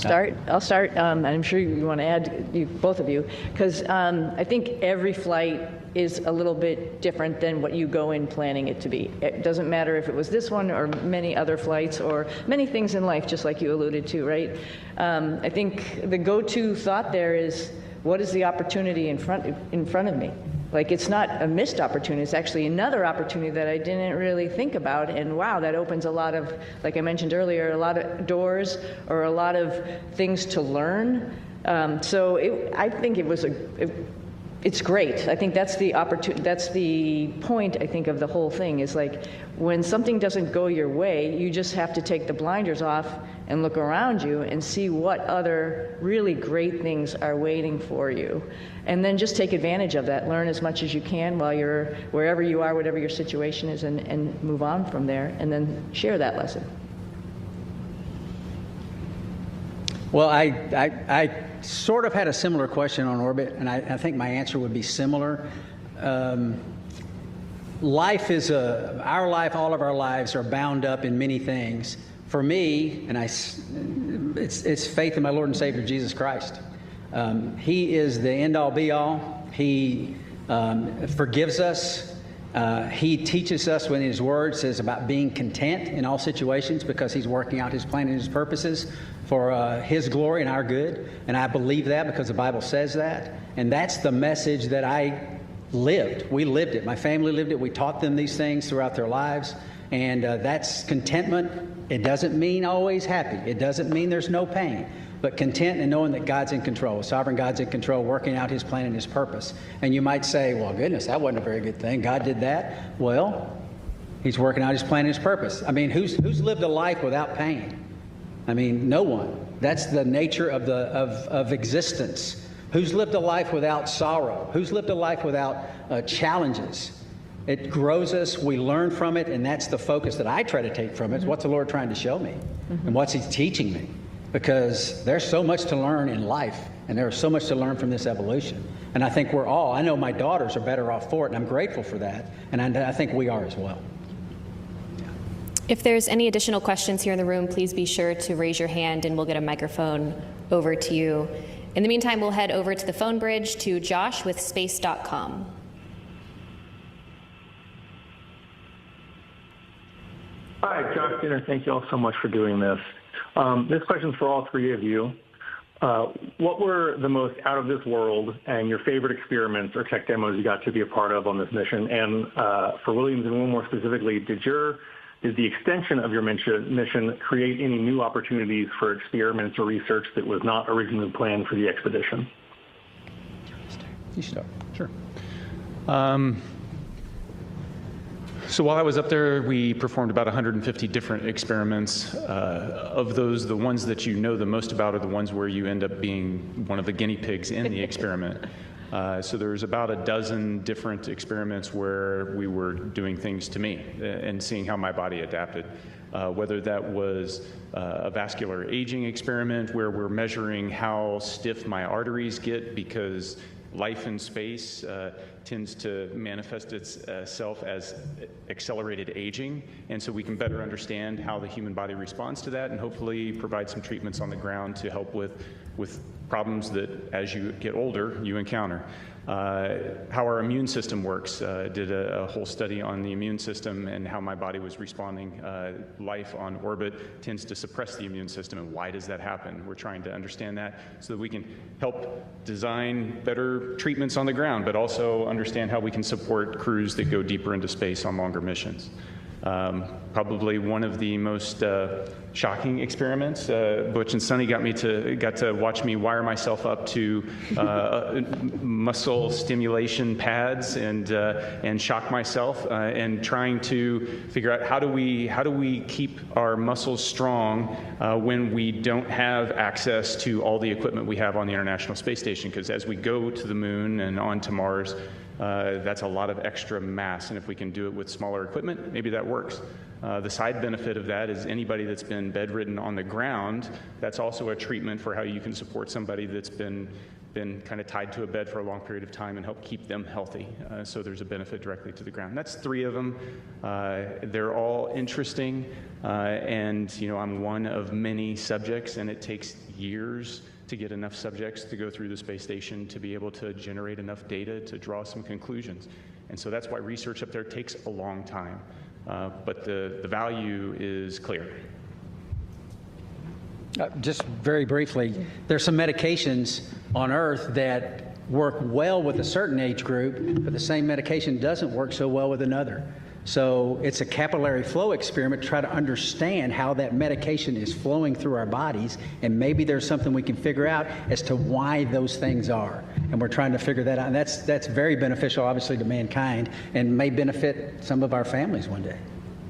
start. I'm sure you want to add, both of you, because I think every flight is a little bit different than what you go in planning it to be. It doesn't matter if it was this one or many other flights or many things in life, just like you alluded to, right? I think the go-to thought there is, what is the opportunity in front of me? Like, it's not a missed opportunity, it's actually another opportunity that I didn't really think about, and wow, that opens a lot of, like I mentioned earlier, a lot of doors or a lot of things to learn. I think it's great. I think that's the that's the point, I think, of the whole thing, is like, when something doesn't go your way, you just have to take the blinders off and look around you and see what other really great things are waiting for you. And then just take advantage of that. Learn as much as you can while you're wherever you are, whatever your situation is, and move on from there, and then share that lesson. Well, I sort of had a similar question on orbit, and I think my answer would be similar. Life is our life, all of our lives are bound up in many things. For me, and it's faith in my Lord and Savior, Jesus Christ. He is the end-all, be-all. He forgives us. He teaches us when His Word says about being content in all situations, because He's working out His plan and His purposes for His glory and our good. And I believe that because the Bible says that. And that's the message that I lived. We lived it. My family lived it. We taught them these things throughout their lives. And that's contentment. It doesn't mean always happy. It doesn't mean there's no pain. But content and knowing that God's in control, sovereign God's in control, working out His plan and His purpose. And you might say, well, goodness, that wasn't a very good thing. God did that. Well, He's working out His plan and His purpose. I mean, who's lived a life without pain? I mean, no one. That's the nature of existence. Who's lived a life without sorrow? Who's lived a life without challenges? It grows us, we learn from it, and that's the focus that I try to take from it. What's the Lord trying to show me? And what's He teaching me? Because there's so much to learn in life, and there's so much to learn from this evolution. And I think I know my daughters are better off for it, and I'm grateful for that, and I think we are as well. If there's any additional questions here in the room, please be sure to raise your hand and we'll get a microphone over to you. In the meantime, we'll head over to the phone bridge to Josh with space.com. Hi, Josh Dinner. Thank you all so much for doing this. This question's for all three of you. What were the most out of this world and your favorite experiments or tech demos you got to be a part of on this mission? And for Williams and Wilmore specifically, did the extension of your mission create any new opportunities for experiments or research that was not originally planned for the expedition? You start. Sure. So while I was up there, we performed about 150 different experiments. Of those, the ones that you know the most about are the ones where you end up being one of the guinea pigs in the experiment. So there's about a dozen different experiments where we were doing things to me and seeing how my body adapted. Whether that was a vascular aging experiment where we're measuring how stiff my arteries get because life in space tends to manifest itself as accelerated aging, and so we can better understand how the human body responds to that and hopefully provide some treatments on the ground to help with problems that as you get older you encounter. How our immune system works, did a whole study on the immune system and how my body was responding. Life on orbit tends to suppress the immune system, and why does that happen? We're trying to understand that so that we can help design better treatments on the ground, but also understand how we can support crews that go deeper into space on longer missions. Probably one of the most shocking experiments. Butch and Suni got to watch me wire myself up to muscle stimulation pads and shock myself and trying to figure out how do we keep our muscles strong when we don't have access to all the equipment we have on the International Space Station, because as we go to the moon and on to Mars, that's a lot of extra mass, and if we can do it with smaller equipment, maybe that works. The side benefit of that is anybody that's been bedridden on the ground, that's also a treatment for how you can support somebody that's been kind of tied to a bed for a long period of time and help keep them healthy. So there's a benefit directly to the ground. That's three of them. They're all interesting, and I'm one of many subjects, and it takes years to get enough subjects to go through the space station to be able to generate enough data to draw some conclusions. And so that's why research up there takes a long time. But the value is clear. Just very briefly, there's some medications on Earth that work well with a certain age group, but the same medication doesn't work so well with another. So it's a capillary flow experiment to try to understand how that medication is flowing through our bodies, and maybe there's something we can figure out as to why those things are. And we're trying to figure that out, and that's very beneficial, obviously, to mankind, and may benefit some of our families one day.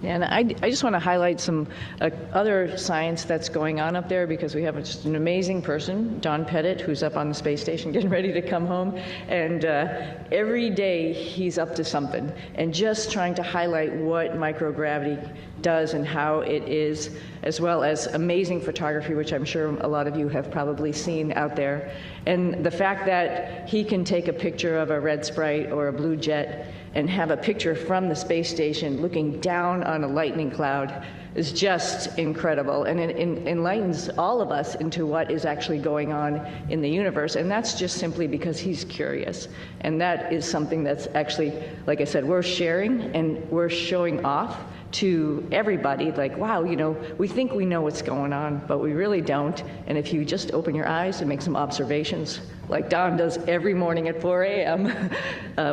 And I just want to highlight some other science that's going on up there, because we have just an amazing person, Don Pettit, who's up on the space station getting ready to come home. And every day he's up to something and just trying to highlight what microgravity does and how it is, as well as amazing photography, which I'm sure a lot of you have probably seen out there. And the fact that he can take a picture of a red sprite or a blue jet and have a picture from the space station looking down on a lightning cloud is just incredible, and it enlightens all of us into what is actually going on in the universe. And that's just simply because he's curious, and that is something that's actually, like I said, we're sharing and we're showing off to everybody, like, wow, we think we know what's going on, but we really don't. And if you just open your eyes and make some observations, like Don does every morning at 4 a.m.,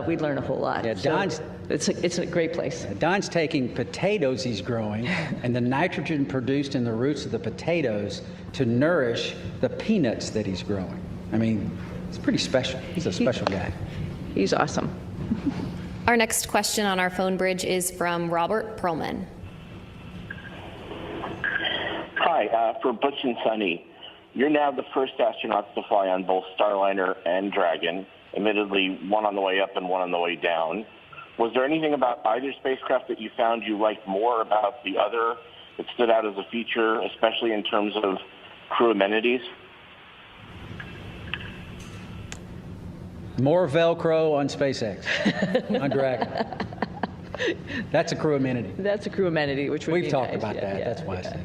we'd learn a whole lot. Yeah, so it's a great place. Don's taking potatoes he's growing and the nitrogen produced in the roots of the potatoes to nourish the peanuts that he's growing. I mean, it's pretty special. He's a special guy. He's awesome. Our next question on our phone bridge is from Robert Perlman. Hi, for Butch and Suni, you're now the first astronauts to fly on both Starliner and Dragon, admittedly one on the way up and one on the way down. Was there anything about either spacecraft that you found you liked more about the other that stood out as a feature, especially in terms of crew amenities? More Velcro on SpaceX, on Dragon. That's a crew amenity. That's a crew amenity, which would We've be talked nice. about Yeah, that. yeah, That's why I said.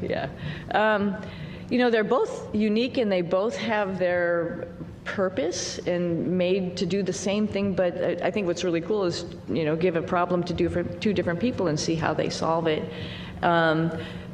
Yeah. You know, they're both unique and they both have their purpose and made to do the same thing, but I think what's really cool is, you know, give a problem to do for two different people and see how they solve it.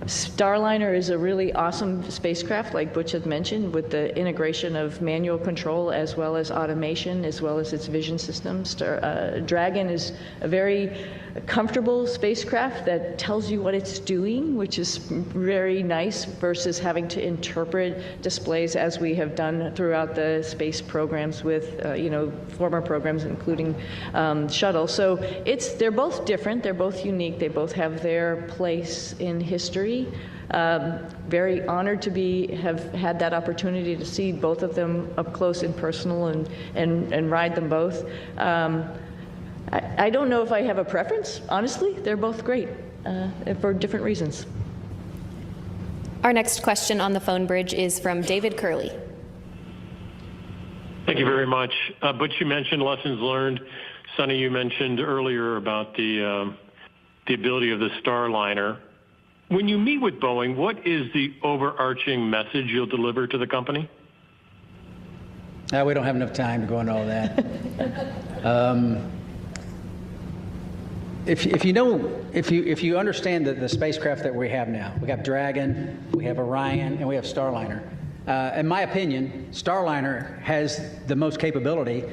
Starliner is a really awesome spacecraft, like Butch had mentioned, with the integration of manual control as well as automation, as well as its vision systems. Dragon is a very comfortable spacecraft that tells you what it's doing, which is very nice versus having to interpret displays as we have done throughout the space programs with, you know, former programs, including shuttle. So they're both different, they're both unique, they both have their place in history. Very honored to have had that opportunity to see both of them up close and personal and ride them both. I don't know if I have a preference, honestly. They're both great for different reasons. Our next question on the phone bridge is from David Curley. Thank you very much. Butch, you mentioned lessons learned. Suni, you mentioned earlier about the ability of the Starliner. When you meet with Boeing, what is the overarching message you'll deliver to the company? We don't have enough time to go into all that. If you understand the spacecraft that we have now, we have Dragon, we have Orion, and we have Starliner. In my opinion, Starliner has the most capability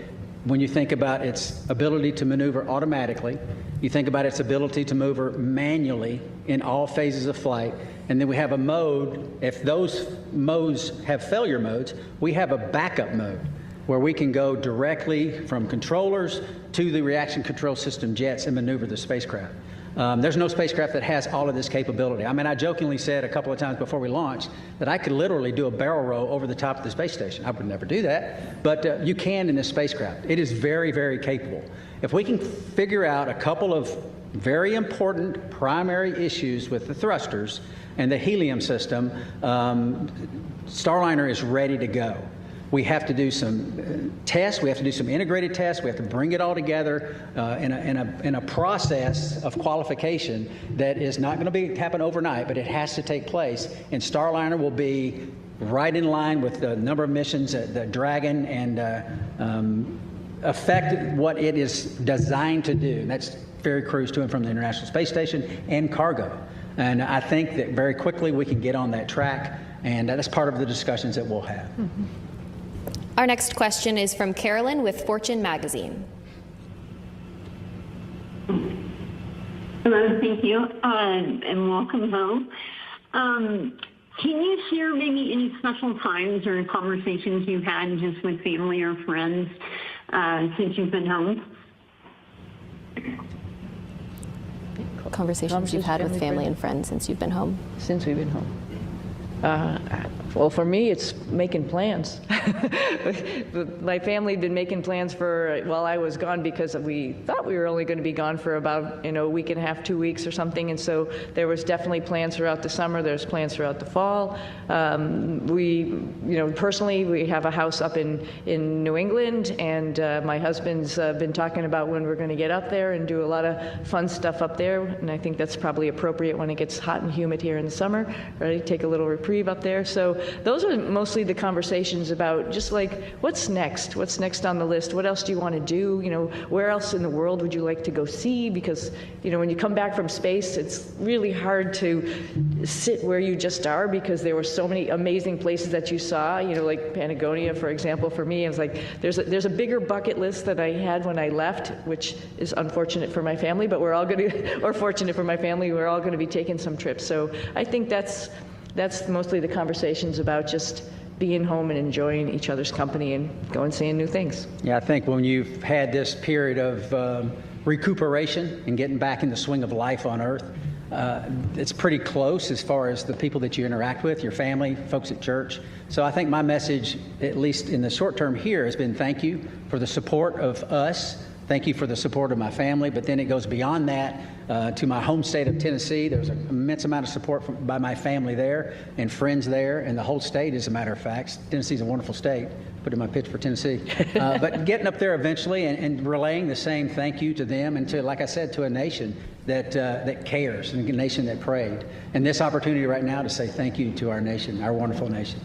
when you think about its ability to maneuver automatically, you think about its ability to maneuver manually in all phases of flight, and then we have a mode, if those modes have failure modes, we have a backup mode where we can go directly from controllers to the reaction control system jets and maneuver the spacecraft. There's no spacecraft that has all of this capability. I mean, I jokingly said a couple of times before we launched that I could literally do a barrel roll over the top of the space station. I would never do that, but you can in this spacecraft. It is very, very capable. If we can figure out a couple of very important primary issues with the thrusters and the helium system, Starliner is ready to go. We have to do some tests. We have to do some integrated tests. We have to bring it all together in a process of qualification that is not going to happen overnight, but it has to take place. And Starliner will be right in line with the number of missions that Dragon and affect what it is designed to do. And that's ferry crews to and from the International Space Station and cargo. And I think that very quickly we can get on that track, and that's part of the discussions that we'll have. Mm-hmm. Our next question is from Carolyn with Fortune magazine. Hello, thank you, and welcome home. Can you share maybe any special times or conversations you've had just with family or friends since you've been home? Conversations you've had with family and friends since you've been home? Since we've been home. Well, for me, it's making plans. My family had been making plans while I was gone because we thought we were only going to be gone for about a week and a half, 2 weeks or something. And so there was definitely plans throughout the summer. There's plans throughout the fall. Personally, we have a house up in New England, and my husband's been talking about when we're going to get up there and do a lot of fun stuff up there. And I think that's probably appropriate when it gets hot and humid here in the summer, right? Take a little reprieve up there. So those are mostly the conversations about just like, what's next? What's next on the list? What else do you want to do? Where else in the world would you like to go see? Because, when you come back from space, it's really hard to sit where you just are because there were so many amazing places that you saw, like Patagonia, for example. For me, it was like, there's a bigger bucket list that I had when I left, which is unfortunate for my family, but we're all going to, or fortunate for my family, we're all going to be taking some trips. So I think that's mostly the conversations about just being home and enjoying each other's company and going seeing new things. Yeah, I think when you've had this period of recuperation and getting back in the swing of life on Earth, it's pretty close as far as the people that you interact with, your family, folks at church. So I think my message, at least in the short term here, has been thank you for the support of us. Thank you for the support of my family, but then it goes beyond that to my home state of Tennessee. There's an immense amount of support by my family there and friends there, and the whole state, as a matter of fact. Tennessee's a wonderful state put in my pitch for Tennessee. But getting up there eventually and relaying the same thank you to them and to, like I said, to a nation that cares and a nation that prayed. And this opportunity right now to say thank you to our nation, our wonderful nation.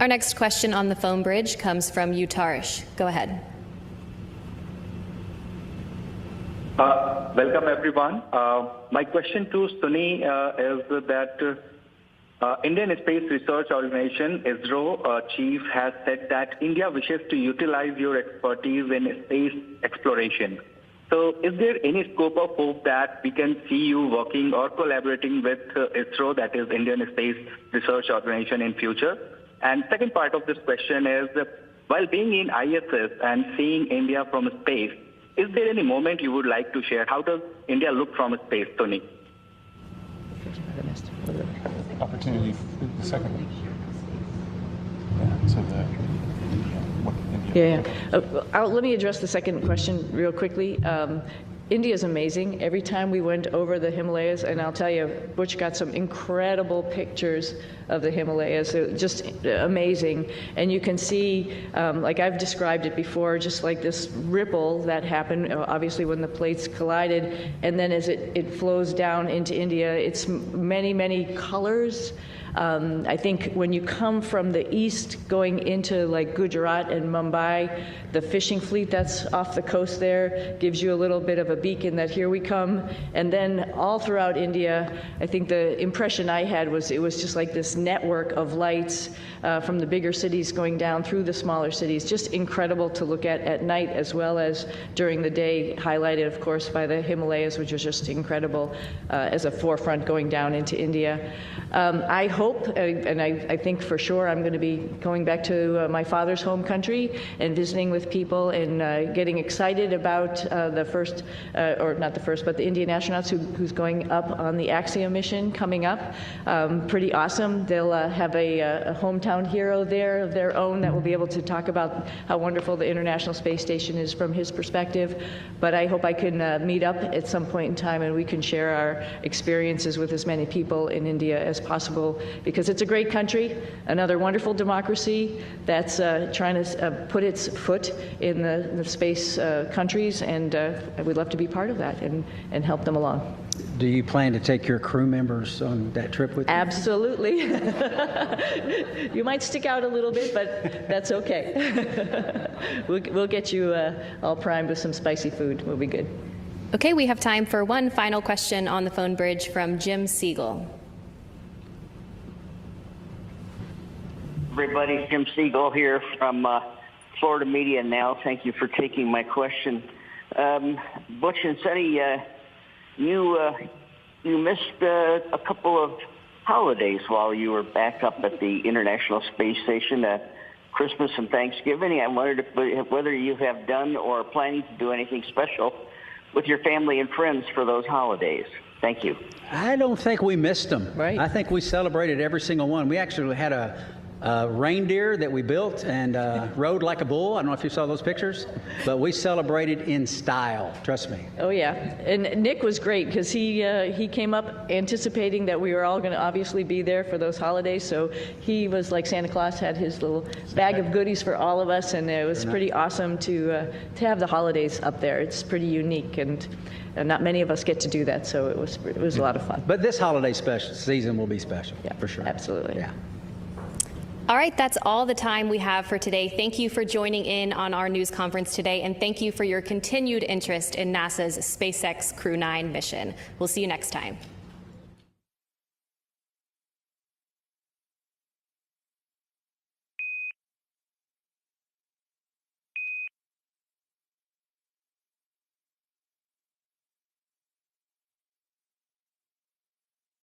Our next question on the phone bridge comes from Utarish. Go ahead. Welcome, everyone. My question to Suni is that Indian Space Research Organization, ISRO, chief has said that India wishes to utilize your expertise in space exploration. So is there any scope of hope that we can see you working or collaborating with ISRO, that is Indian Space Research Organization, in future? And second part of this question is, while being in ISS and seeing India from space, is there any moment you would like to share? How does India look from space, Tony? Opportunity, the second one. Yeah, so what India. Let me address the second question real quickly. India is amazing. Every time we went over the Himalayas, and I'll tell you, Butch got some incredible pictures of the Himalayas, just amazing. And you can see, like I've described it before, just like this ripple that happened, obviously when the plates collided, and then as it flows down into India, it's many, many colors. I think when you come from the east going into like Gujarat and Mumbai, the fishing fleet that's off the coast there gives you a little bit of a beacon that here we come. And then all throughout India, I think the impression I had was it was just like this network of lights from the bigger cities going down through the smaller cities. Just incredible to look at night as well as during the day, highlighted, of course, by the Himalayas, which was just incredible as a forefront going down into India. I hope, and I think for sure, I'm going to be going back to my father's home country and visiting with people and getting excited about the first, or not the first, but the Indian astronauts who's going up on the Axiom mission coming up. Pretty awesome. They'll have a hometown hero there of their own that will be able to talk about how wonderful the International Space Station is from his perspective. But I hope I can meet up at some point in time and we can share our experiences with as many people in India as possible, because it's a great country, another wonderful democracy that's trying to put its foot in the space countries, and we'd love to be part of that and help them along. Do you plan to take your crew members on that trip with you? Absolutely. You might stick out a little bit, but that's okay. We'll get you all primed with some spicy food. We'll be good. Okay, we have time for one final question on the phone bridge from Jim Siegel. Everybody, Jim Siegel here from Florida Media Now. Thank you for taking my question. Butch and Suni, you missed a couple of holidays while you were back up at the International Space Station, Christmas and Thanksgiving. I wondered whether you have done or are planning to do anything special with your family and friends for those holidays. Thank you. I don't think we missed them. Right. I think we celebrated every single one. We actually had a reindeer that we built and rode like a bull. I don't know if you saw those pictures, but we celebrated in style. Trust me. Oh yeah, and Nick was great because he came up anticipating that we were all going to obviously be there for those holidays. So he was like Santa Claus, had his little bag of goodies for all of us, and it was pretty awesome to have the holidays up there. It's pretty unique, and not many of us get to do that. So it was a lot of fun. But this holiday season will be special, for sure. Absolutely. Yeah. All right, that's all the time we have for today. Thank you for joining in on our news conference today, and thank you for your continued interest in NASA's SpaceX Crew-9 mission. We'll see you next time.